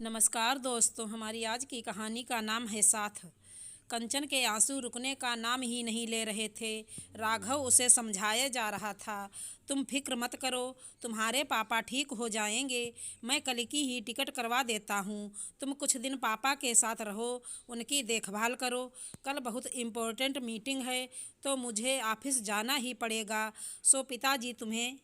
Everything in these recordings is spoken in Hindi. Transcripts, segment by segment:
नमस्कार दोस्तों, हमारी आज की कहानी का नाम है साथ। कंचन के आंसू रुकने का नाम ही नहीं ले रहे थे। राघव उसे समझाया जा रहा था, तुम फिक्र मत करो, तुम्हारे पापा ठीक हो जाएंगे। मैं कल की ही टिकट करवा देता हूँ। तुम कुछ दिन पापा के साथ रहो, उनकी देखभाल करो। कल बहुत इम्पोर्टेंट मीटिंग है तो मुझे ऑफिस जाना ही पड़ेगा, सो पिताजी तुम्हें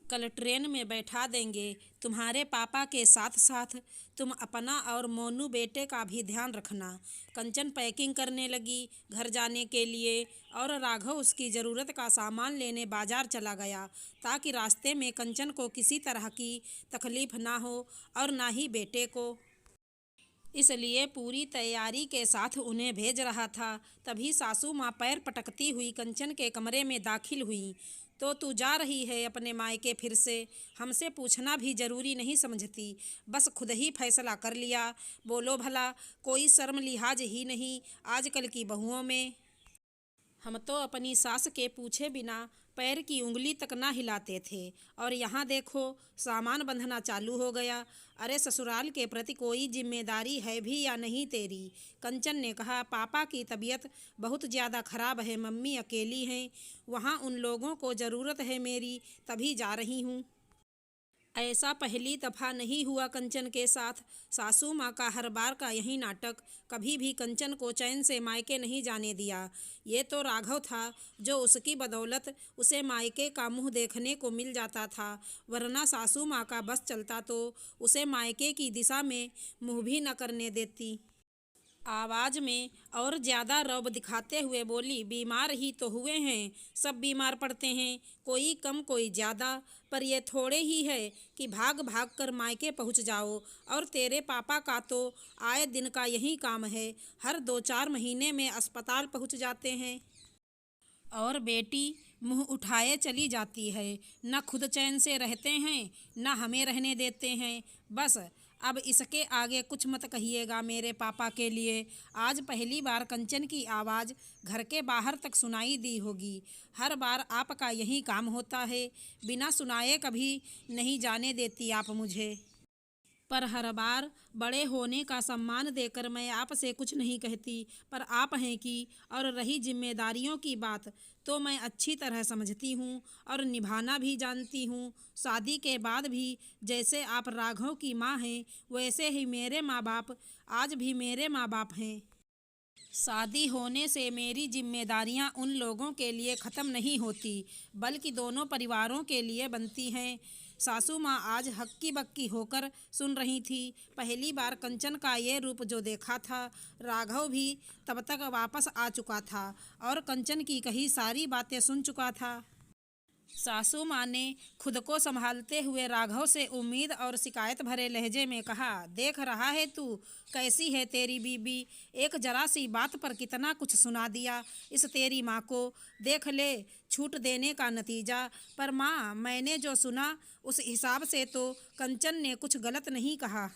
कल ट्रेन में बैठा देंगे। तुम्हारे पापा के साथ साथ तुम अपना और मोनू बेटे का भी ध्यान रखना। कंचन पैकिंग करने लगी घर जाने के लिए और राघव उसकी ज़रूरत का सामान लेने बाजार चला गया ताकि रास्ते में कंचन को किसी तरह की तकलीफ़ ना हो और ना ही बेटे को। इसलिए पूरी तैयारी के साथ उन्हें भेज रहा था। तभी सासू माँ पैर पटकती हुई कंचन के कमरे में दाखिल हुई। तो तू जा रही है अपने मायके फिर से? हमसे पूछना भी ज़रूरी नहीं समझती, बस खुद ही फैसला कर लिया। बोलो भला, कोई शर्म लिहाज ही नहीं आजकल की बहुओं में। हम तो अपनी सास के पूछे बिना पैर की उंगली तक ना हिलाते थे और यहाँ देखो सामान बंधना चालू हो गया। अरे ससुराल के प्रति कोई जिम्मेदारी है भी या नहीं तेरी? कंचन ने कहा, पापा की तबीयत बहुत ज़्यादा ख़राब है, मम्मी अकेली हैं, वहाँ उन लोगों को ज़रूरत है मेरी, तभी जा रही हूँ। ऐसा पहली दफ़ा नहीं हुआ कंचन के साथ। सासू माँ का हर बार का यही नाटक, कभी भी कंचन को चैन से मायके नहीं जाने दिया। ये तो राघव था जो उसकी बदौलत उसे मायके का मुंह देखने को मिल जाता था, वरना सासू माँ का बस चलता तो उसे मायके की दिशा में मुंह भी न करने देती। आवाज़ में और ज़्यादा रौब दिखाते हुए बोली, बीमार ही तो हुए हैं, सब बीमार पड़ते हैं, कोई कम कोई ज़्यादा, पर ये थोड़े ही है कि भाग भाग कर मायके पहुंच जाओ। और तेरे पापा का तो आए दिन का यही काम है, हर 2-4 महीने में अस्पताल पहुंच जाते हैं। और बेटी मुंह उठाए चली जाती है, न खुद चैन से रहते हैं न हमें रहने देते हैं। बस अब इसके आगे कुछ मत कहिएगा मेरे पापा के लिए। आज पहली बार कंचन की आवाज़ घर के बाहर तक सुनाई दी होगी। हर बार आपका यही काम होता है, बिना सुनाए कभी नहीं जाने देती आप मुझे। पर हर बार बड़े होने का सम्मान देकर मैं आपसे कुछ नहीं कहती, पर आप हैं कि। और रही जिम्मेदारियों की बात, तो मैं अच्छी तरह समझती हूँ और निभाना भी जानती हूँ। शादी के बाद भी जैसे आप राघव की माँ हैं, वैसे ही मेरे माँ बाप आज भी मेरे माँ बाप हैं। शादी होने से मेरी जिम्मेदारियां उन लोगों के लिए ख़त्म नहीं होती, बल्कि दोनों परिवारों के लिए बनती हैं। सासू माँ आज हक्की बक्की होकर सुन रही थी। पहली बार कंचन का ये रूप जो देखा था, राघव भी तब तक वापस आ चुका था और कंचन की कही सारी बातें सुन चुका था। सासू माँ ने खुद को संभालते हुए राघव से उम्मीद और शिकायत भरे लहजे में कहा, देख रहा है तू कैसी है तेरी बीबी, एक जरा सी बात पर कितना कुछ सुना दिया इस तेरी माँ को। देख ले छूट देने का नतीजा। पर माँ, मैंने जो सुना उस हिसाब से तो कंचन ने कुछ गलत नहीं कहा।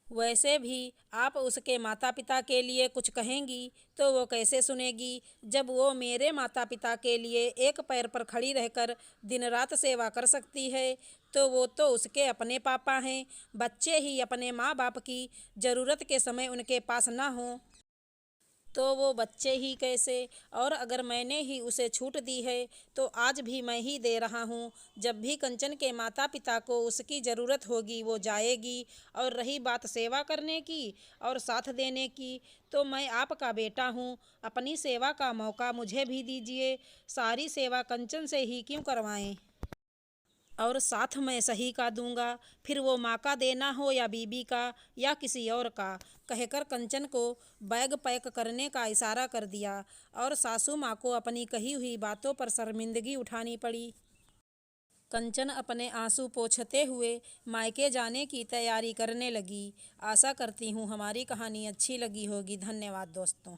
वैसे भी आप उसके माता पिता के लिए कुछ कहेंगी तो वो कैसे सुनेगी, जब वो मेरे माता पिता के लिए एक पैर पर खड़ी रहकर दिन रात सेवा कर सकती है। तो वो तो उसके अपने पापा हैं, बच्चे ही अपने माँ बाप की ज़रूरत के समय उनके पास ना हों तो वो बच्चे ही कैसे। और अगर मैंने ही उसे छूट दी है तो आज भी मैं ही दे रहा हूँ। जब भी कंचन के माता पिता को उसकी ज़रूरत होगी वो जाएगी। और रही बात सेवा करने की और साथ देने की, तो मैं आपका बेटा हूँ, अपनी सेवा का मौका मुझे भी दीजिए। सारी सेवा कंचन से ही क्यों करवाएं? और साथ मैं सही का दूंगा, फिर वो माँ का देना हो या बीबी का या किसी और का। कहकर कंचन को बैग पैक करने का इशारा कर दिया और सासू माँ को अपनी कही हुई बातों पर शर्मिंदगी उठानी पड़ी। कंचन अपने आंसू पोंछते हुए मायके जाने की तैयारी करने लगी। आशा करती हूँ हमारी कहानी अच्छी लगी होगी। धन्यवाद दोस्तों।